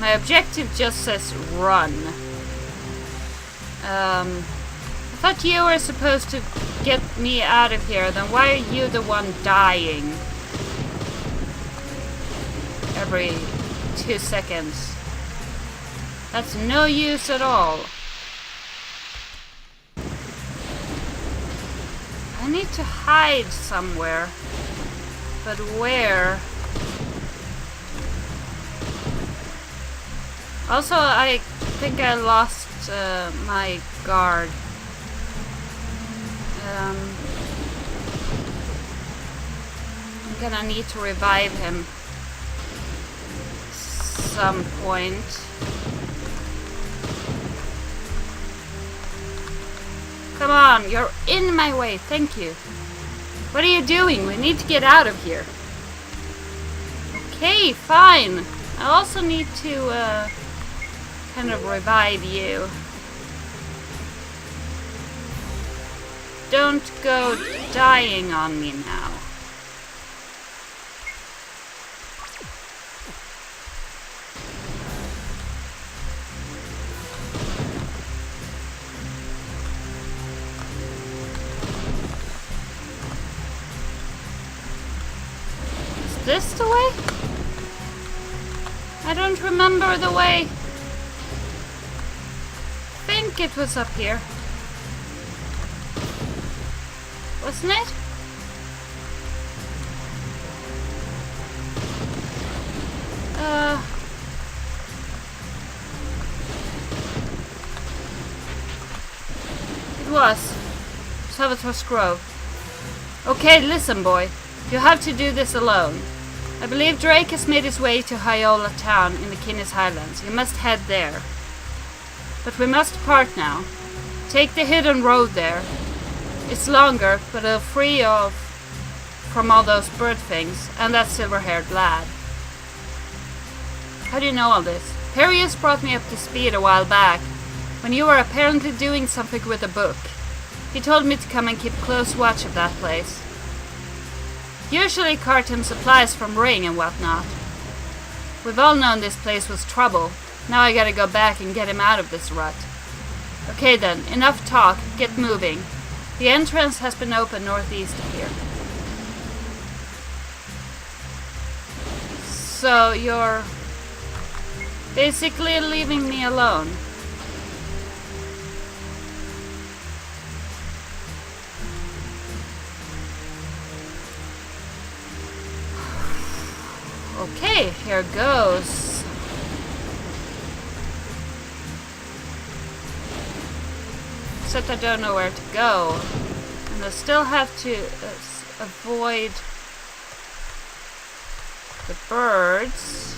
My objective just says run. I thought you were supposed to get me out of here, then why are you the one dying? Every 2 seconds. That's no use at all. I need to hide somewhere. But where? Also, I think I lost my guard. I'm gonna need to revive him some point. Come on, you're in my way, thank you. What are you doing? We need to get out of here. Okay, fine. I also need to kind of revive you. Don't go dying on me now. Is this the way? I don't remember the way. I think it was up here. Wasn't it? It was. Salvatore's Grove. Okay, listen, boy. You have to do this alone. I believe Drake has made his way to Hyola town in the Kinnis Highlands. You must head there. But we must part now. Take the hidden road there. It's longer, but it'll free you from all those bird things and that silver-haired lad. How do you know all this? Perius brought me up to speed a while back, when you were apparently doing something with a book. He told me to come and keep close watch of that place. Usually cart him supplies from Ring and whatnot. We've all known this place was trouble. Now I gotta go back and get him out of this rut. Okay then, enough talk, get moving. The entrance has been opened northeast of here. So you're basically leaving me alone. Okay, here goes. Except I don't know where to go. And I still have to avoid the birds.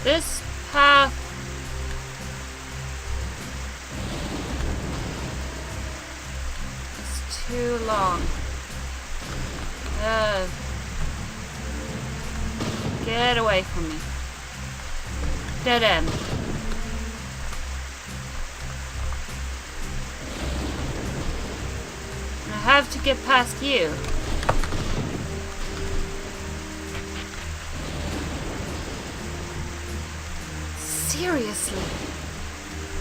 This path is too long. Get away from me. Dead end. I have to get past you. Seriously,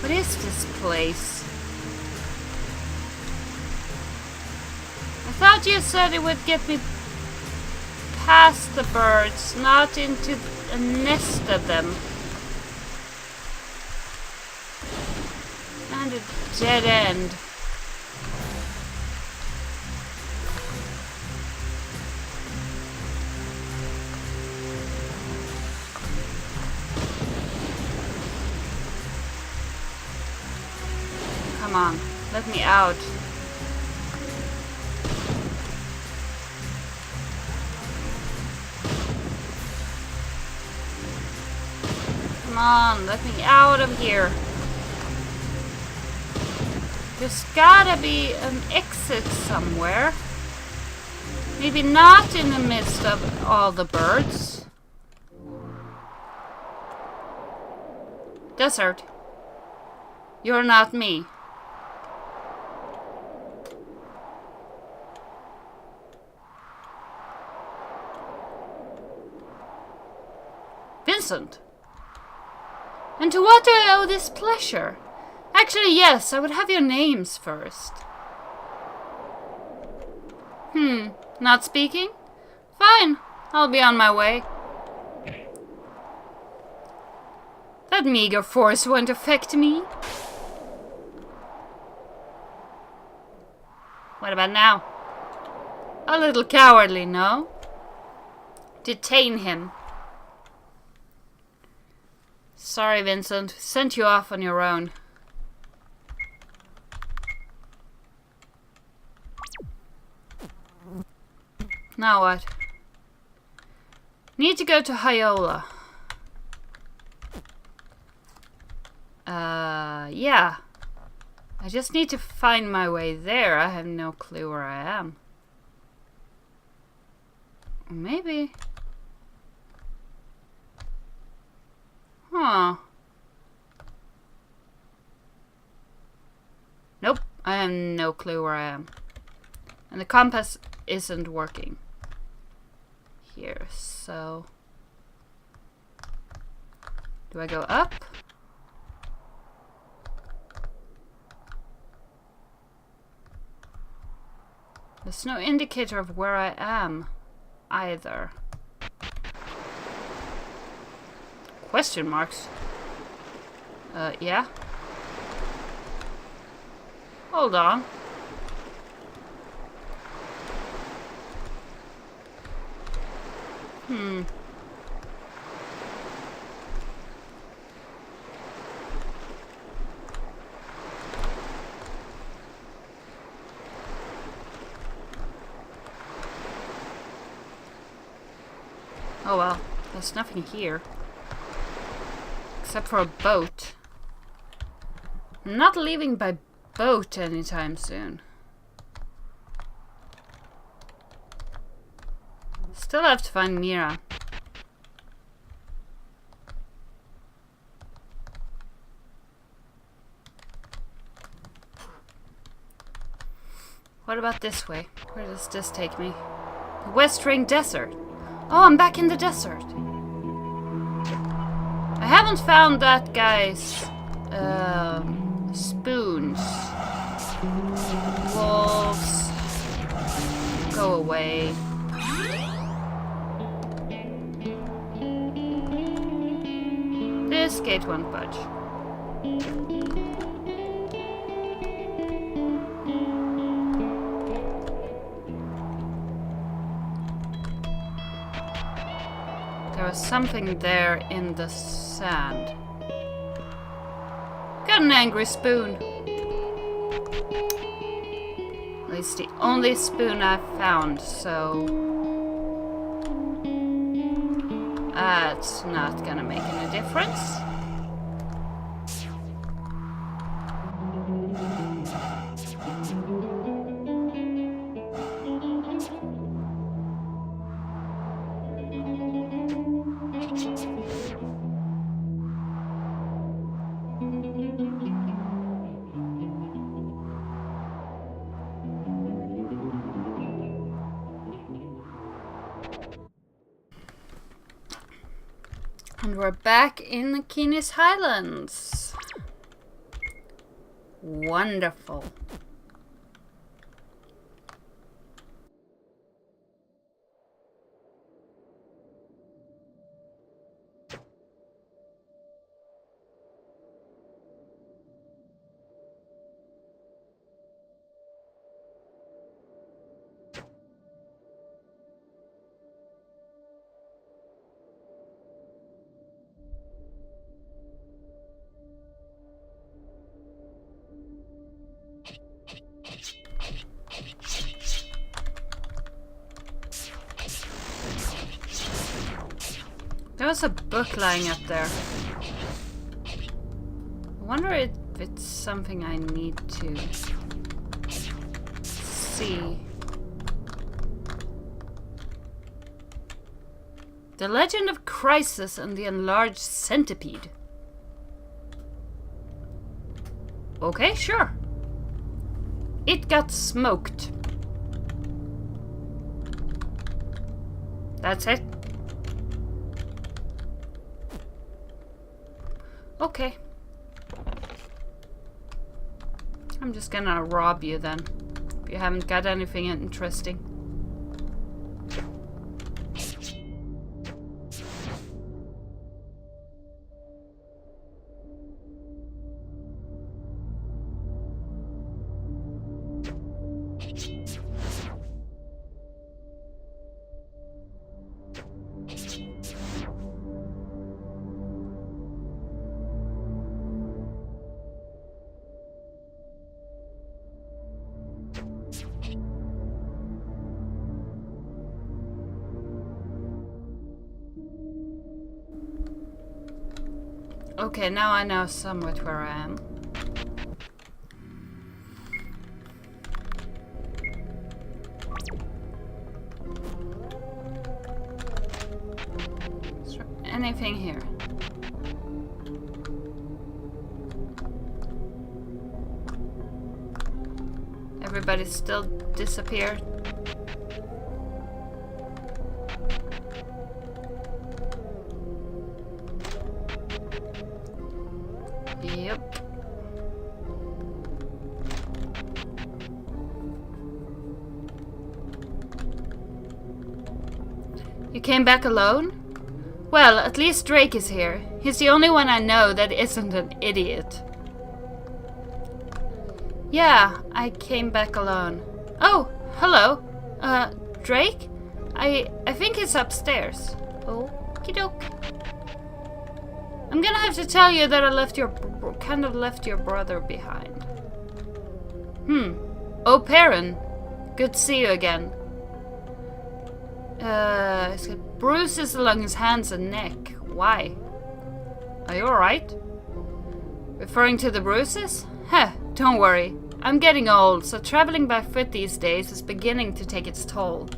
what is this place? I thought you said it would get me past the birds, not into a nest of them. And a dead end. Come on, let me out. on, let me out of here. There's gotta be an exit somewhere. Maybe not in the midst of all the birds. Desert. You're not me. Vincent. And to what do I owe this pleasure? Actually, yes, I would have your names first. Not speaking? Fine, I'll be on my way. That meager force won't affect me. What about now? A little cowardly, no? Detain him. Sorry, Vincent. Sent you off on your own. Now what? Need to go to Hyola. Yeah. I just need to find my way there. I have no clue where I am. Maybe. Huh. Nope. I have no clue where I am. And the compass isn't working. Here, so... Do I go up? There's no indicator of where I am, either. Question marks? Yeah? Hold on. Oh well, there's nothing here. Except for a boat. I'm not leaving by boat anytime soon. Still have to find Mira. What about this way? Where does this take me? The West Ring Desert. Oh, I'm back in the desert. I haven't found that guy's spoons. Wolves. Go away. This gate won't budge. There was something there in the sand. Got an angry spoon. At least the only spoon I've found, so... That's not gonna make any difference. And we're back in the Keenis Highlands. Wonderful. There was a book lying up there. wonder if it's something I need to see. The Legend of Crisis and the Enlarged Centipede. Okay, sure. It got smoked. That's it. Okay. I'm just gonna rob you then. If you haven't got anything interesting. Okay, now I know somewhat where I am. Is there anything here? Everybody still disappeared? Yep. You came back alone? Well, at least Drake is here. He's the only one I know that isn't an idiot. Yeah, I came back alone. Oh, hello. Drake? I think he's upstairs. Okie doke. I'm gonna have to tell you that I left your brother behind. Oh, Perrin. Good to see you again. He's got bruises along his hands and neck. Why? Are you alright? Referring to the bruises? Heh, don't worry. I'm getting old, so traveling by foot these days is beginning to take its toll.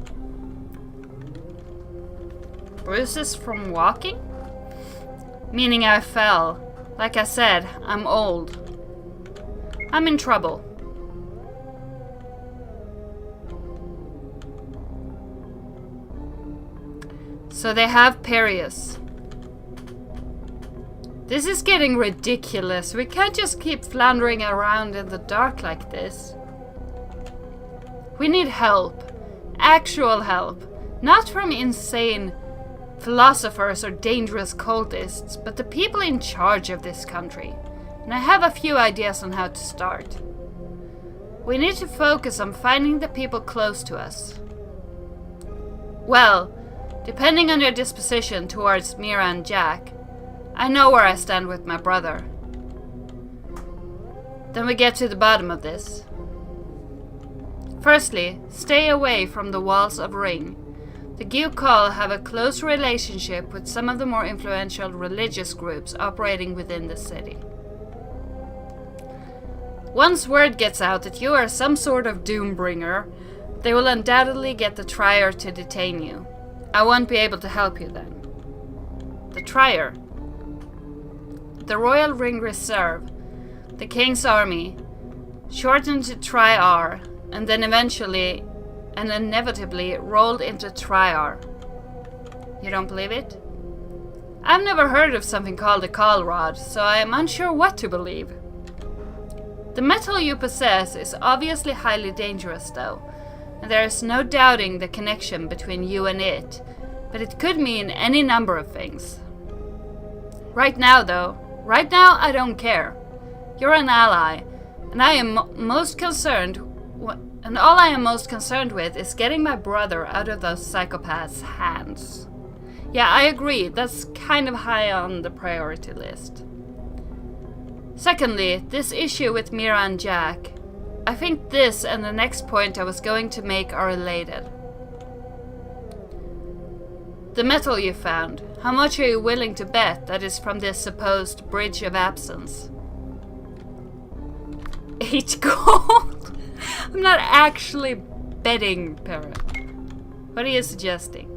Bruises from walking? Meaning I fell. Like I said, I'm old. I'm in trouble. So they have Perius. This is getting ridiculous. We can't just keep floundering around in the dark like this. We need help. Actual help. Not from insane philosophers or dangerous cultists, but the people in charge of this country. And I have a few ideas on how to start. We need to focus on finding the people close to us. Well, depending on your disposition towards Mira and Jack, I know where I stand with my brother. Then we get to the bottom of this. Firstly, stay away from the walls of Ring. The Gyukal have a close relationship with some of the more influential religious groups operating within the city. Once word gets out that you are some sort of doombringer, they will undoubtedly get the Trier to detain you. I won't be able to help you then. The Trier. The Royal Ring Reserve. The King's Army. Shortened to Triar, and then eventually and inevitably rolled into Triar. You don't believe it? I've never heard of something called a call rod, so I am unsure what to believe. The metal you possess is obviously highly dangerous though, and there is no doubting the connection between you and it, but it could mean any number of things. Right now I don't care. You're an ally, and I am most concerned and all I am most concerned with is getting my brother out of those psychopaths' hands. Yeah, I agree, that's kind of high on the priority list. Secondly, this issue with Mira and Jack. I think this and the next point I was going to make are related. The metal you found, how much are you willing to bet that is from this supposed Bridge of Absence? 8 gold. I'm not actually betting, Parrot. What are you suggesting?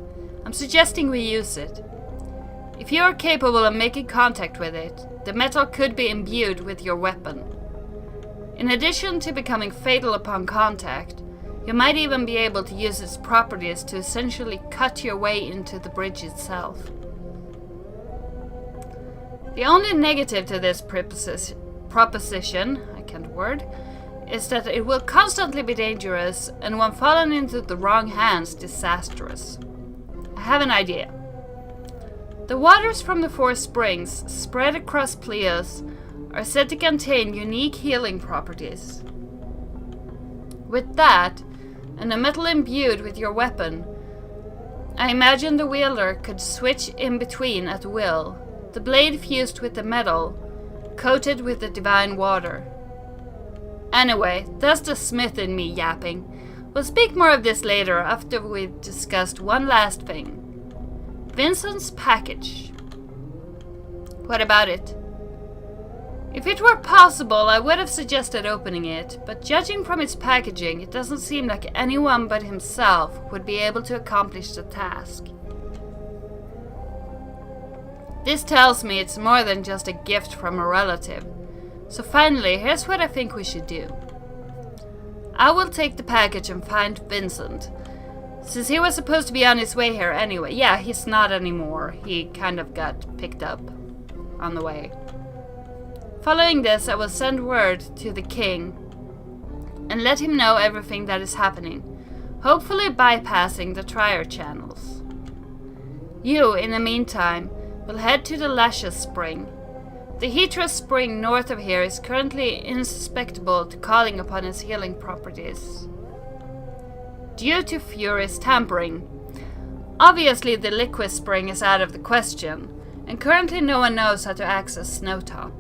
I'm suggesting we use it. If you are capable of making contact with it, the metal could be imbued with your weapon. In addition to becoming fatal upon contact, you might even be able to use its properties to essentially cut your way into the bridge itself. The only negative to this proposition, I can't word, is that it will constantly be dangerous and when fallen into the wrong hands, disastrous. I have an idea. The waters from the 4 springs, spread across Plios, are said to contain unique healing properties. With that, and a metal imbued with your weapon, I imagine the wielder could switch in between at will, the blade fused with the metal, coated with the divine water. Anyway, that's the smith in me yapping. We'll speak more of this later after we've discussed one last thing. Vincent's package. What about it? If it were possible, I would have suggested opening it, but judging from its packaging, it doesn't seem like anyone but himself would be able to accomplish the task. This tells me it's more than just a gift from a relative. So finally, here's what I think we should do. I will take the package and find Vincent. Since he was supposed to be on his way here anyway. Yeah, he's not anymore. He kind of got picked up on the way. Following this, I will send word to the king and let him know everything that is happening, hopefully bypassing the trier channels. You, in the meantime, will head to the Lashes Spring. The Heatras Spring north of here is currently insusceptible to calling upon its healing properties, due to Fury's tampering. Obviously the Liquid Spring is out of the question, and currently no one knows how to access Snowtop.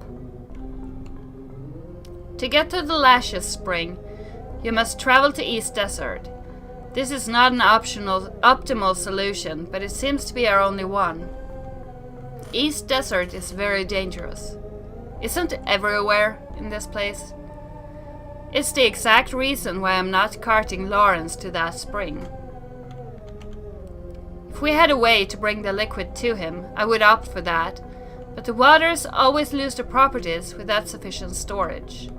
To get to the Lashes Spring, you must travel to East Desert. This is not an optimal solution, but it seems to be our only one. East Desert is very dangerous. Isn't everywhere in this place? It's the exact reason why I'm not carting Lawrence to that spring. If we had a way to bring the liquid to him, I would opt for that, but the waters always lose their properties without sufficient storage.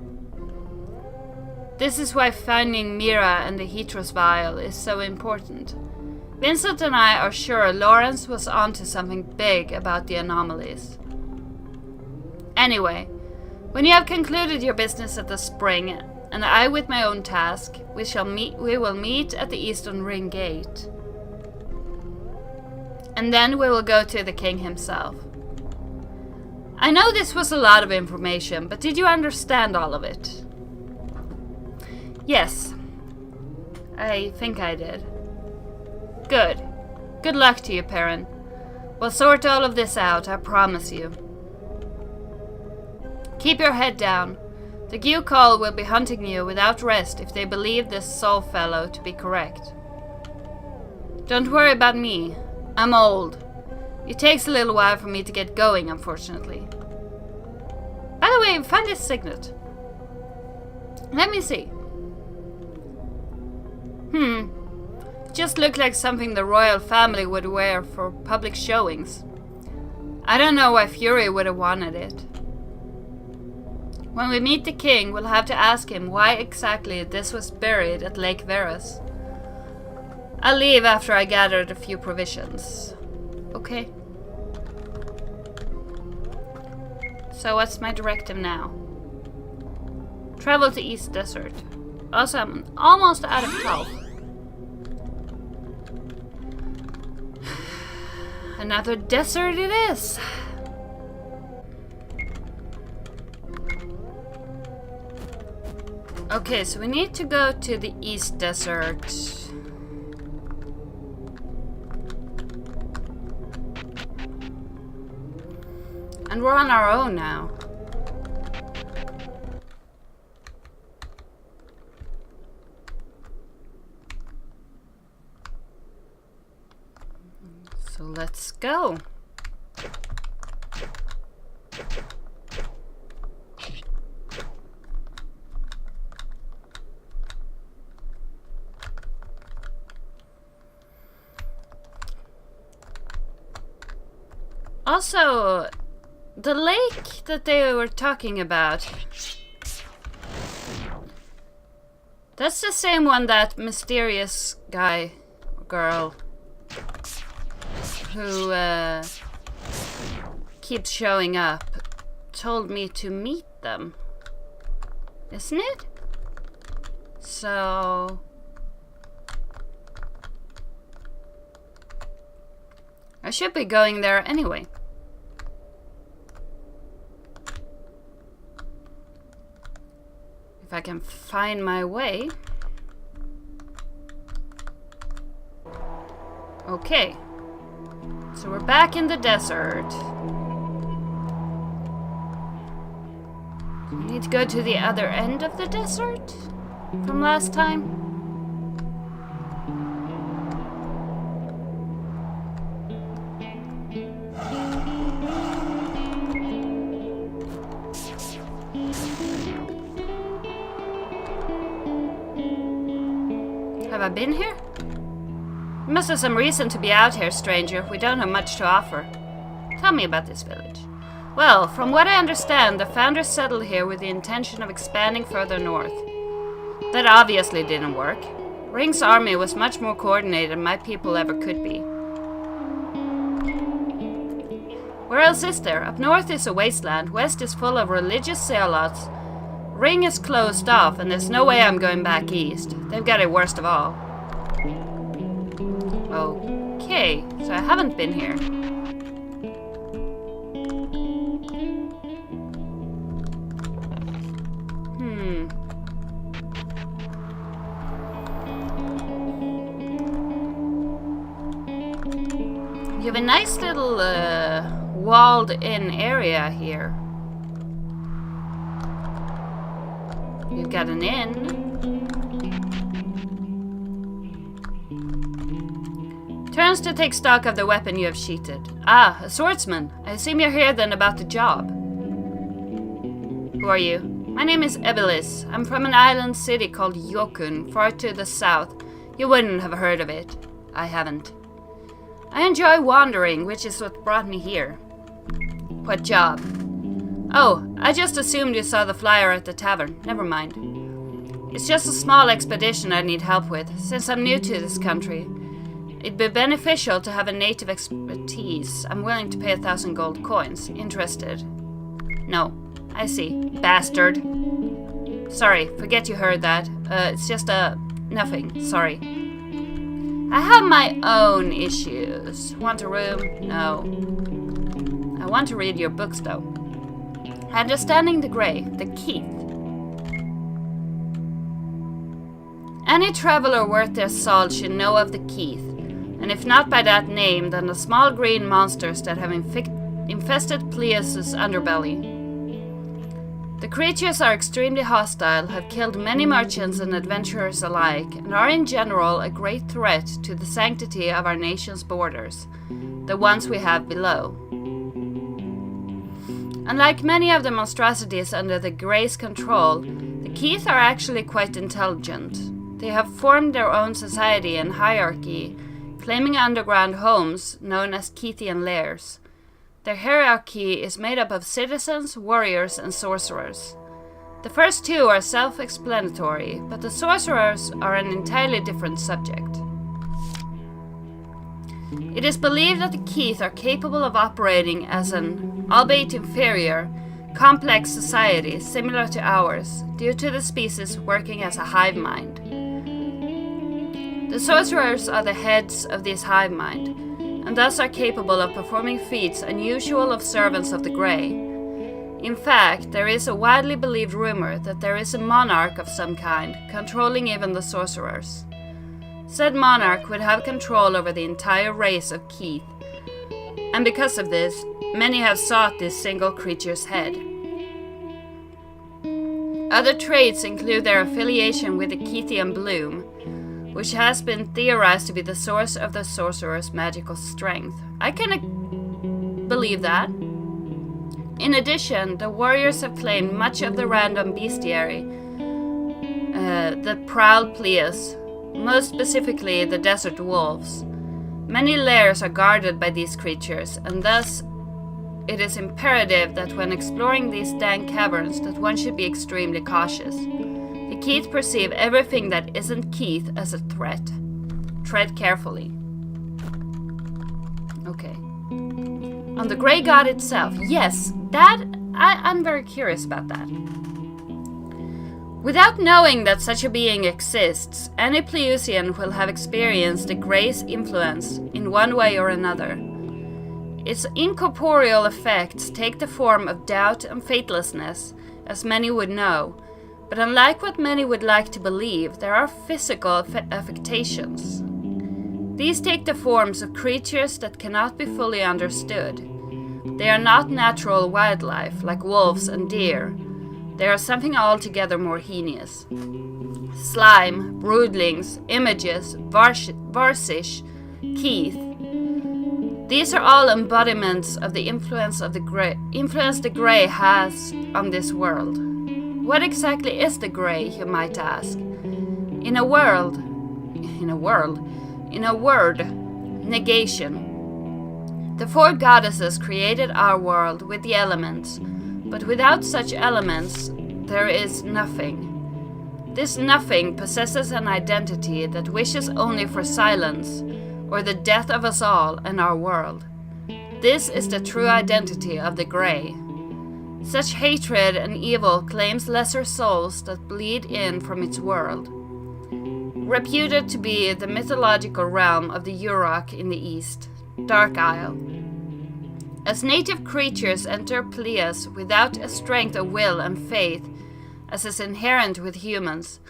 This is why finding Mira and the Heatros vial is so important. Vincent and I are sure Lawrence was onto something big about the anomalies. Anyway, when you have concluded your business at the spring, and I with my own task, we will meet at the Eastern Ring Gate. And then we will go to the king himself. I know this was a lot of information, but did you understand all of it? Yes, I think I did. Good. Good luck to you, Perrin. We'll sort all of this out, I promise you. Keep your head down. The Gyukol will be hunting you without rest if they believe this Sol fellow to be correct. Don't worry about me. I'm old. It takes a little while for me to get going, unfortunately. By the way, find this signet. Let me see. Just looked like something the royal family would wear for public showings. I don't know why Fury would have wanted it. When we meet the king, we'll have to ask him why exactly this was buried at Lake Varus. I'll leave after I gathered a few provisions. Okay. So what's my directive now? Travel to East Desert. Also, I'm almost out of health. Another desert it is. Okay, so we need to go to the East Desert. And we're on our own now. So let's go. Also, the lake that they were talking about, that's the same one that mysterious guy, girl, who keeps showing up, told me to meet them. Isn't it? So... I should be going there anyway. If I can find my way. Okay. So we're back in the desert. We need to go to the other end of the desert from last time. Have I been here? You must have some reason to be out here, stranger. We don't have much to offer. Tell me about this village. Well, from what I understand, the founders settled here with the intention of expanding further north. That obviously didn't work. Ring's army was much more coordinated than my people ever could be. Where else is there? Up north is a wasteland, west is full of religious zealots. Ring is closed off, and there's no way I'm going back east. They've got it worst of all. Okay, so I haven't been here. You have a nice little walled-in area here. You've got an inn. Turns to take stock of the weapon you have sheathted. Ah, a swordsman. I assume you're here then about the job. Who are you? My name is Ebelis. I'm from an island city called Jokun, far to the south. You wouldn't have heard of it. I haven't. I enjoy wandering, which is what brought me here. What job? Oh, I just assumed you saw the flyer at the tavern. Never mind. It's just a small expedition I need help with, since I'm new to this country. It'd be beneficial to have a native expertise. I'm willing to pay 1,000 gold coins. Interested? No. I see. Bastard. Sorry, forget you heard that. It's just nothing. Sorry. I have my own issues. Want a room? No. I want to read your books, though. Understanding the Grey, the Keith. Any traveler worth their salt should know of the Keith, and if not by that name, then the small green monsters that have infested Pleas's underbelly. The creatures are extremely hostile, have killed many merchants and adventurers alike, and are in general a great threat to the sanctity of our nation's borders, the ones we have below. Unlike many of the monstrosities under the Grey's control, the Keith are actually quite intelligent. They have formed their own society and hierarchy, claiming underground homes known as Keithian lairs. Their hierarchy is made up of citizens, warriors, and sorcerers. The first two are self-explanatory, but the sorcerers are an entirely different subject. It is believed that the Keith are capable of operating as an, albeit inferior, complex society similar to ours, due to the species working as a hive mind. The sorcerers are the heads of this hive mind, and thus are capable of performing feats unusual of servants of the Grey. In fact, there is a widely believed rumor that there is a monarch of some kind, controlling even the sorcerers. Said monarch would have control over the entire race of Keith, and because of this, many have sought this single creature's head. Other traits include their affiliation with the Keithian bloom, which has been theorized to be the source of the sorcerer's magical strength. I can believe that. In addition, the warriors have claimed much of the random bestiary, the proud Pleas, most specifically the desert wolves. Many lairs are guarded by these creatures, and thus it is imperative that when exploring these dank caverns that one should be extremely cautious. The Keith perceive everything that isn't Keith as a threat. Tread carefully. Okay. On the Grey God itself. Yes, I'm very curious about that. Without knowing that such a being exists, any Pleusian will have experienced the Grey's influence in one way or another. Its incorporeal effects take the form of doubt and faithlessness, as many would know, but unlike what many would like to believe, there are physical affectations. These take the forms of creatures that cannot be fully understood. They are not natural wildlife, like wolves and deer. They are something altogether more heinous. Slime, broodlings, images, varsish, Keith. These are all embodiments of the influence the Grey has on this world. What exactly is the Grey, you might ask? In a word, negation. The four goddesses created our world with the elements, but without such elements, there is nothing. This nothing possesses an identity that wishes only for silence, or the death of us all and our world. This is the true identity of the Grey. Such hatred and evil claims lesser souls that bleed in from its world. Reputed to be the mythological realm of the Yurok in the east, Dark Isle. As native creatures enter Pleias without a strength of will and faith, as is inherent with humans,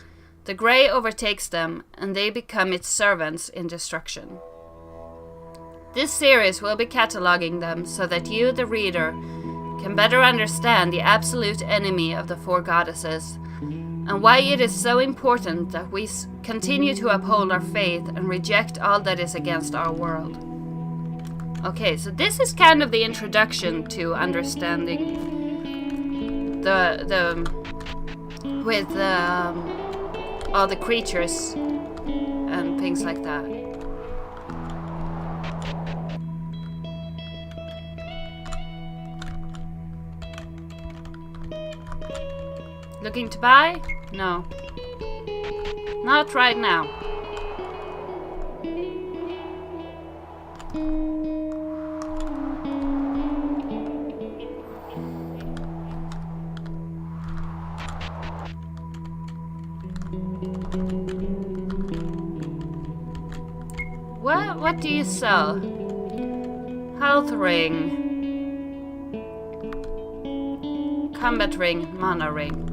the Grey overtakes them and they become its servants in destruction. This series will be cataloging them so that you, the reader, can better understand the absolute enemy of the four goddesses and why it is so important that we continue to uphold our faith and reject all that is against our world. Okay, so this is kind of the introduction to understanding all the creatures and things like that. Looking to buy? No. Not right now. What do you sell? Health ring. Combat ring, mana ring.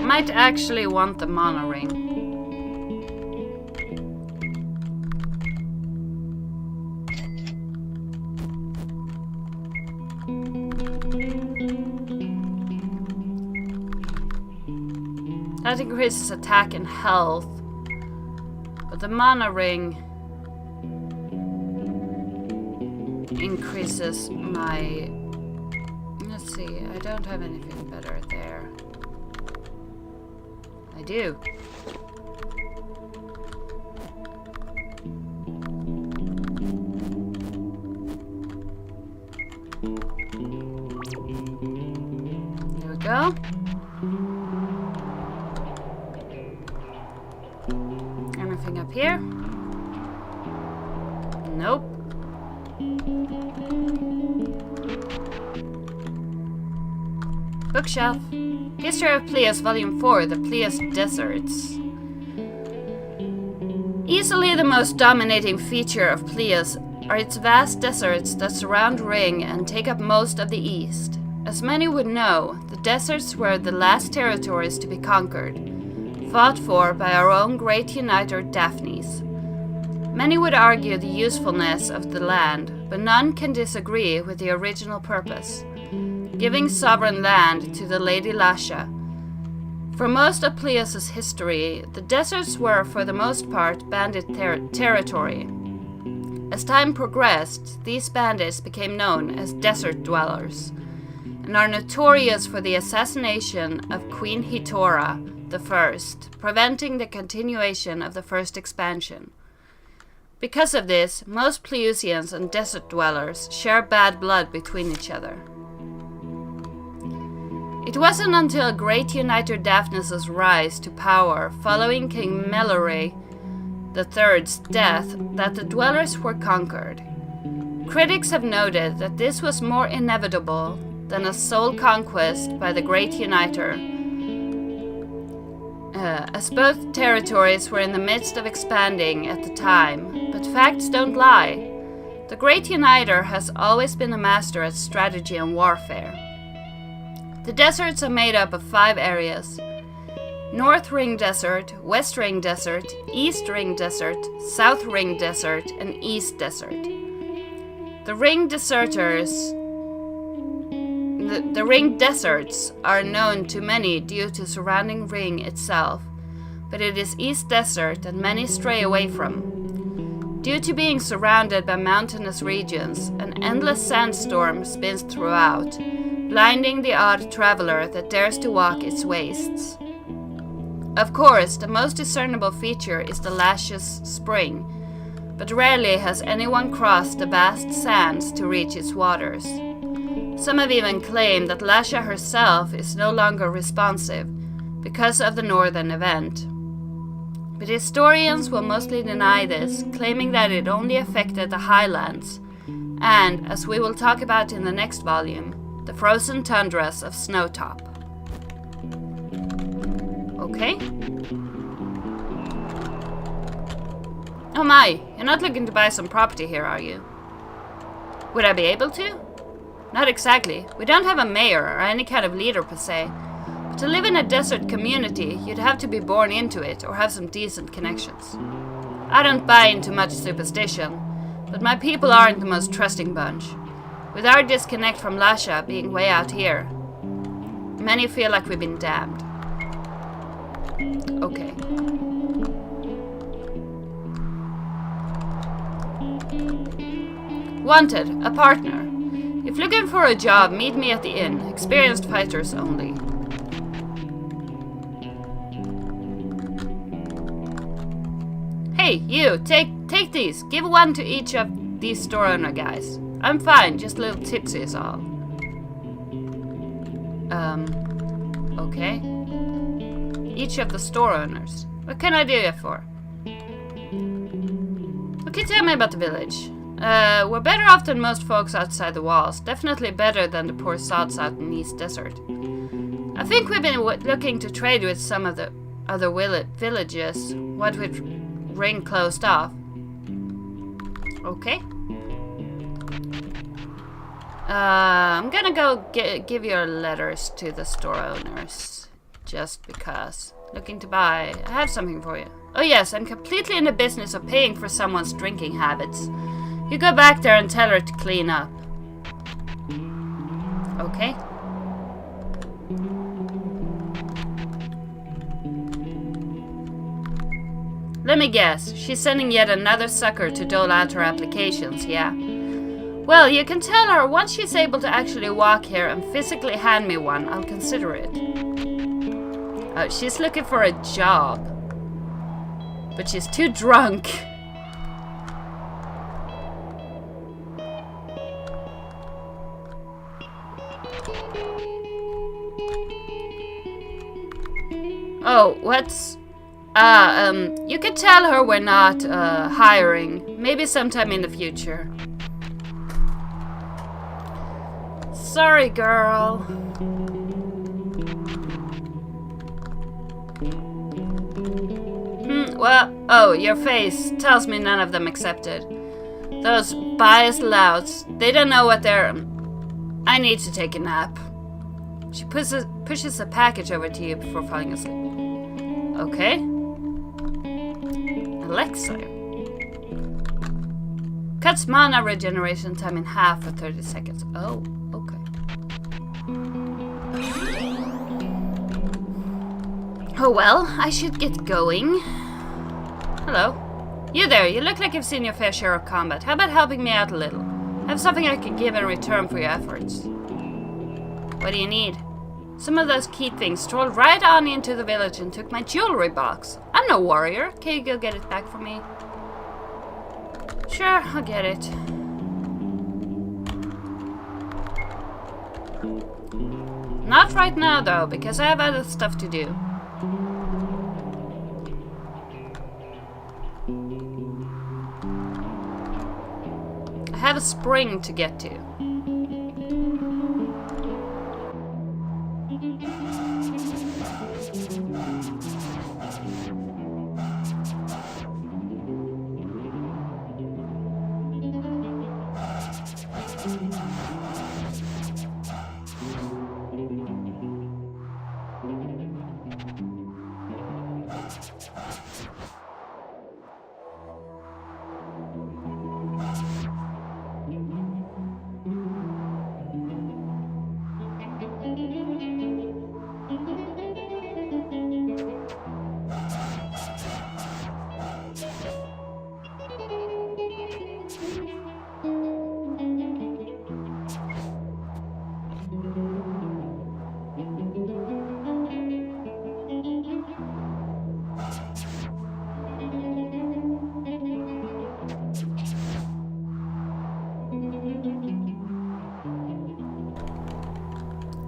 Might actually want the mana ring. That increases attack and health, but the mana ring increases my... Let's see, I don't have anything better there. I do. There we go. Anything up here? Nope. Bookshelf. History of Pleias, Volume 4, The Pleias Deserts. Easily the most dominating feature of Pleias are its vast deserts that surround Ring and take up most of the east. As many would know, the deserts were the last territories to be conquered, fought for by our own great uniter Daphnes. Many would argue the usefulness of the land, but none can disagree with the original purpose, giving sovereign land to the Lady Lasha. For most of Pleias' history, the deserts were for the most part bandit territory. As time progressed, these bandits became known as desert dwellers, and are notorious for the assassination of Queen Hitora, the first, preventing the continuation of the first expansion. Because of this, most Pleusians and desert dwellers share bad blood between each other. It wasn't until Great Uniter Daphnis' rise to power following King Meloray III's death that the dwellers were conquered. Critics have noted that this was more inevitable than a sole conquest by the Great Uniter, as both territories were in the midst of expanding at the time, but facts don't lie. The Great Uniter has always been a master at strategy and warfare. The deserts are made up of 5 areas: North Ring Desert, West Ring Desert, East Ring Desert, South Ring Desert, and East Desert. The Ring Deserts are known to many due to surrounding Ring itself, but it is East Desert that many stray away from. Due to being surrounded by mountainous regions, an endless sandstorm spins throughout, blinding the odd traveler that dares to walk its wastes. Of course, the most discernible feature is the Lashes Spring, but rarely has anyone crossed the vast sands to reach its waters. Some have even claimed that Lasha herself is no longer responsive because of the northern event. But historians will mostly deny this, claiming that it only affected the highlands, and, as we will talk about in the next volume, the frozen tundras of Snowtop. Okay. Oh my, you're not looking to buy some property here, are you? Would I be able to? Not exactly. We don't have a mayor or any kind of leader per se. But to live in a desert community, you'd have to be born into it or have some decent connections. I don't buy into much superstition, but my people aren't the most trusting bunch. With our disconnect from Lasha being way out here, many feel like we've been damned. Okay. Wanted, a partner. If looking for a job, meet me at the inn. Experienced fighters only. Hey, you, take these. Give one to each of these store owner guys. I'm fine, just a little tipsy is all. Okay. Each of the store owners. What can I do you for? Okay, tell me about the village. We're better off than most folks outside the walls. Definitely better than the poor sods out in East Desert. I think we've been looking to trade with some of the other villages, what with Ring closed off. Okay. I'm gonna go give your letters to the store owners. Just because. Looking to buy. I have something for you. Oh yes, I'm completely in the business of paying for someone's drinking habits. You go back there and tell her to clean up. Okay. Let me guess. She's sending yet another sucker to dole out her applications, yeah? Well, you can tell her once she's able to actually walk here and physically hand me one, I'll consider it. Oh, she's looking for a job. But she's too drunk. Oh, what's... you can tell her we're not, hiring. Maybe sometime in the future. Sorry, girl. Well, oh, your face tells me none of them accepted. Those biased louts, they don't know what they're... I need to take a nap. She pushes a package over to you before falling asleep. Okay. Elixir. Cuts mana regeneration time in half for 30 seconds. Oh, okay. Oh well, I should get going. Hello. You there, you look like you've seen your fair share of combat. How about helping me out a little? I have something I could give in return for your efforts. What do you need? Some of those key things strolled right on into the village and took my jewelry box. I'm no warrior. Can you go get it back for me? Sure, I'll get it. Not right now though, because I have other stuff to do. I have a spring to get to.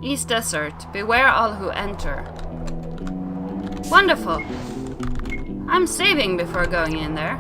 East Desert, beware all who enter. Wonderful! I'm saving before going in there.